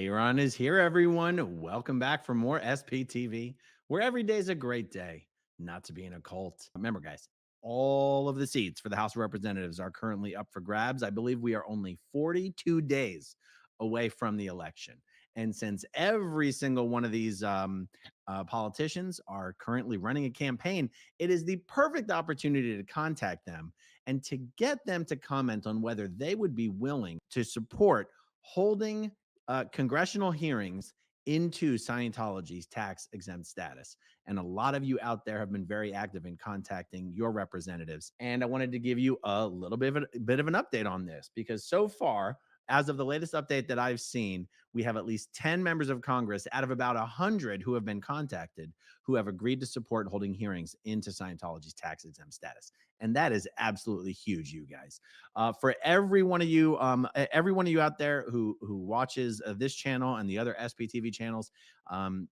Aaron is here, everyone. Welcome back for more SPTV, where every day is a great day not to be in a cult. Remember, guys, all of the seats for the House of Representatives are currently up for grabs. I believe we are only 42 days away from the election. And since every single one of these politicians are currently running a campaign, it is the perfect opportunity to contact them and to get them to comment on whether they would be willing to support holding congressional hearings into Scientology's tax exempt status. And a lot of you out there have been very active in contacting your representatives. And I wanted to give you a little bit of an update on this because so far, as of the latest update that I've seen, we have at least 10 members of Congress out of about 100 who have been contacted who have agreed to support holding hearings into Scientology's tax exempt status. And that is absolutely huge, you guys. For every one of you out there who watches this channel and the other SPTV channels,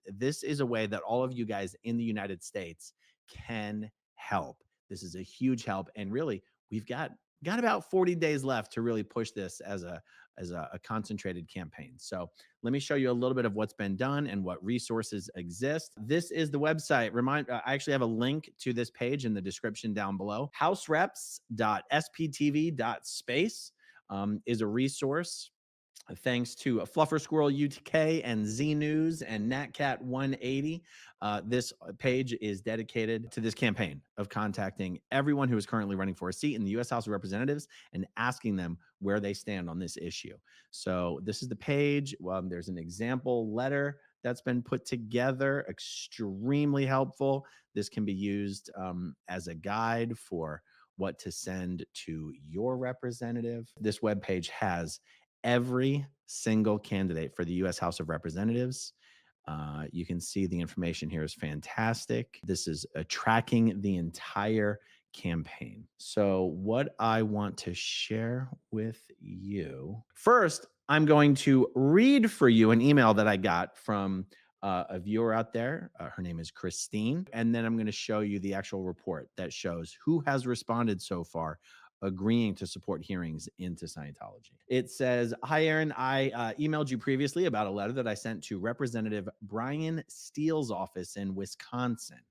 this is a way that all of you guys in the United States can help. This is a huge help, and really, we've got about 40 days left to really push this as a concentrated campaign. So let me show you a little bit of what's been done and what resources exist. This is the website. I actually have a link to this page in the description down below. housereps.sptv.space is a resource thanks to Fluffer Squirrel UK and Z News and NatCat 180. This page is dedicated to this campaign of contacting everyone who is currently running for a seat in the U.S. House of Representatives and asking them where they stand on this issue. So this is the page. There's an example letter that's been put together, extremely helpful. This can be used as a guide for what to send to your representative. This webpage has every single candidate for the U.S. House of Representatives. You can see the information here is fantastic. This is tracking the entire campaign. So what I want to share with you, first, I'm going to read for you an email that I got from a viewer out there. Her name is Christine. And then I'm going to show you the actual report that shows who has responded so far agreeing to support hearings into Scientology. It says, "Hi, Aaron. I emailed you previously about a letter that I sent to Representative Brian Steele's office in Wisconsin."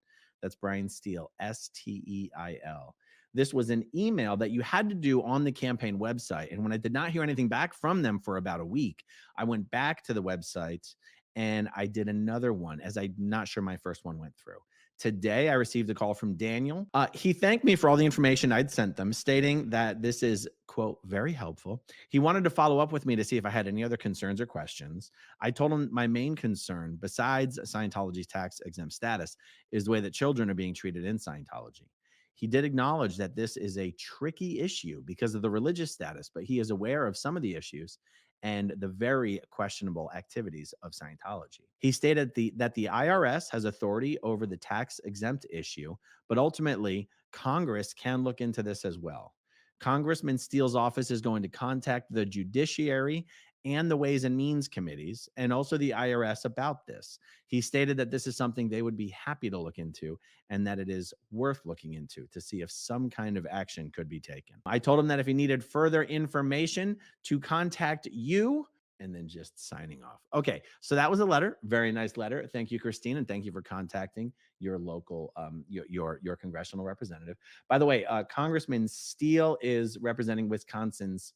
That's Brian Steele, Steil. This was an email that you had to do on the campaign website. And when I did not hear anything back from them for about a week, I went back to the website and I did another one, as I'm not sure my first one went through. Today, I received a call from Daniel. He thanked me for all the information I'd sent them, stating that this is, quote, very helpful. He wanted to follow up with me to see if I had any other concerns or questions. I told him my main concern, besides Scientology's tax exempt status, is the way that children are being treated in Scientology. He did acknowledge that this is a tricky issue because of the religious status, but he is aware of some of the issues and the very questionable activities of Scientology. He stated that the IRS has authority over the tax exempt issue, but ultimately Congress can look into this as well. Congressman Steele's office is going to contact the Judiciary and the Ways and Means committees and also the IRS about this. He stated that this is something they would be happy to look into and that it is worth looking into to see if some kind of action could be taken. I told him that if he needed further information to contact you, and then just signing off. Okay, so that was a letter, very nice letter. Thank you, Christine, and thank you for contacting your local, your congressional representative. By the way, Congressman Steele is representing Wisconsin's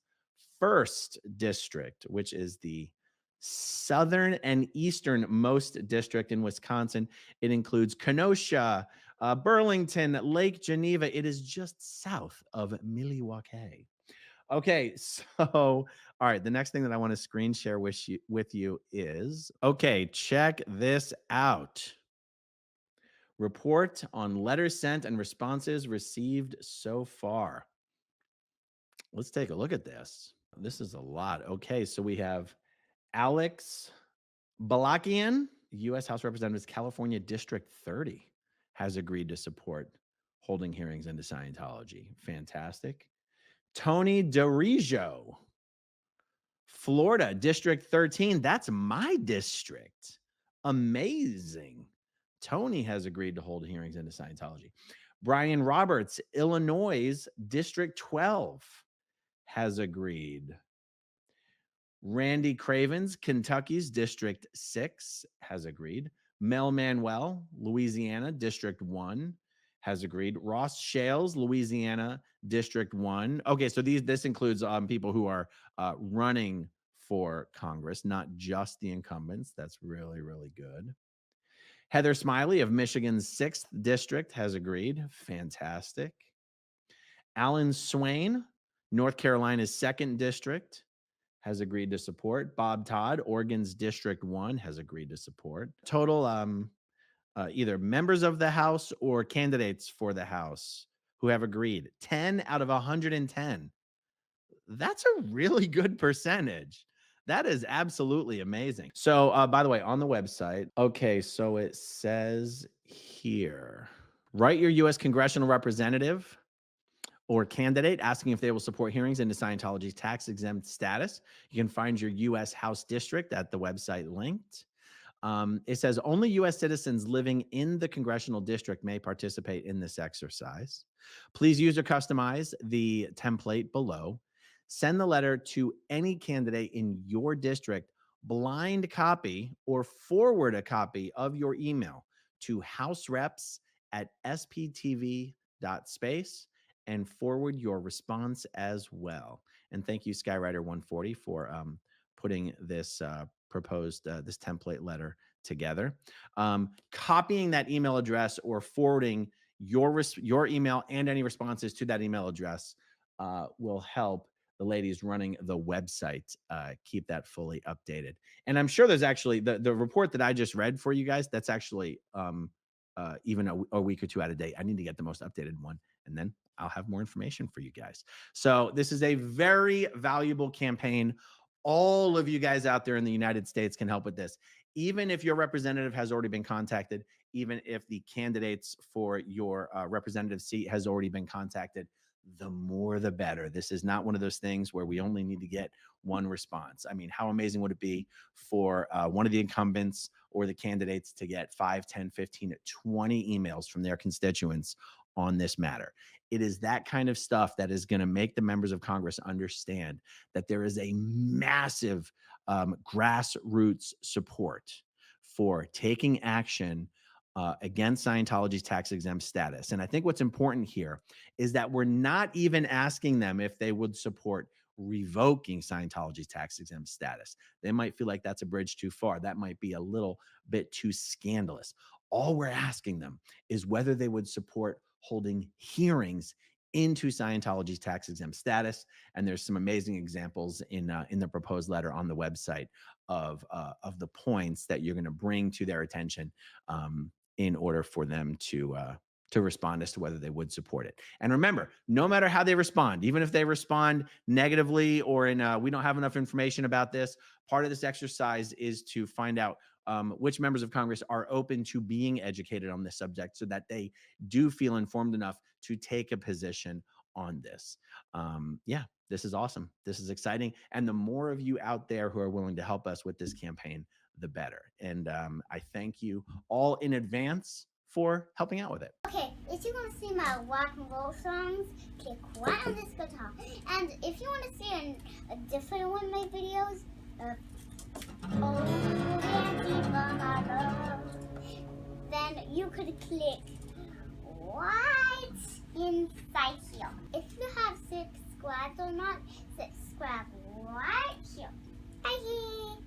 1st district, which is the southern and easternmost district in Wisconsin. It includes Kenosha, Burlington, Lake Geneva. It is just south of Milwaukee. Okay, so all right, the next thing that I want to screen share with you is, okay, check this out. Report on letters sent and responses received so far. Let's take a look at this. This is a lot. Okay, so we have Alex Balakian, U.S. House Representatives, California District 30, has agreed to support holding hearings into Scientology. Fantastic. Tony DeRijo, Florida District 13. That's my district. Amazing. Tony has agreed to hold hearings into Scientology. Brian Roberts, Illinois District 12, has agreed. Randy Cravens, Kentucky's District 6, has agreed. Mel Manuel, Louisiana, District 1, has agreed. Ross Shales, Louisiana, District 1. Okay, so this includes people who are running for Congress, not just the incumbents. That's really, really good. Heather Smiley of Michigan's 6th District has agreed. Fantastic. Alan Swain, North Carolina's 2nd District, has agreed to support. Bob Todd, Oregon's District 1, has agreed to support. Total either members of the House or candidates for the House who have agreed, 10 out of 110. That's a really good percentage. That is absolutely amazing. So, by the way, on the website, okay, so it says here, write your U.S. congressional representative or candidate asking if they will support hearings into Scientology's tax-exempt status. You can find your U.S. House district at the website linked. It says only U.S. citizens living in the congressional district may participate in this exercise. Please use or customize the template below. Send the letter to any candidate in your district, blind copy or forward a copy of your email to housereps@sptv.space and forward your response as well. And thank you, Skyrider140, for putting this proposed this template letter together. Copying that email address or forwarding your email and any responses to that email address will help the ladies running the website keep that fully updated. And I'm sure there's actually the report that I just read for you guys. That's actually even a week or two out of date. I need to get the most updated one, and then I'll have more information for you guys. So this is a very valuable campaign. All of you guys out there in the United States can help with this. Even if your representative has already been contacted, even if the candidates for your representative seat has already been contacted, the more the better. This is not one of those things where we only need to get one response. I mean, how amazing would it be for one of the incumbents or the candidates to get 5, 10, 15, 20 emails from their constituents on this matter? It is that kind of stuff that is going to make the members of Congress understand that there is a massive grassroots support for taking action against Scientology's tax-exempt status. And I think what's important here is that we're not even asking them if they would support revoking Scientology's tax-exempt status. They might feel like that's a bridge too far. That might be a little bit too scandalous. All we're asking them is whether they would support holding hearings into Scientology's tax-exempt status. And there's some amazing examples in the proposed letter on the website of the points that you're going to bring to their attention in order for them to respond as to whether they would support it. And remember, no matter how they respond, even if they respond negatively or in we don't have enough information about this, part of this exercise is to find out which members of Congress are open to being educated on this subject so that they do feel informed enough to take a position on this. Yeah, this is awesome. This is exciting. And the more of you out there who are willing to help us with this campaign, the better. And I thank you all in advance for helping out with it. Okay, if you want to see my rock and roll songs, click right on this guitar. And if you want to see a different one of my videos, then you could click right inside here. If you have subscribed or not, subscribe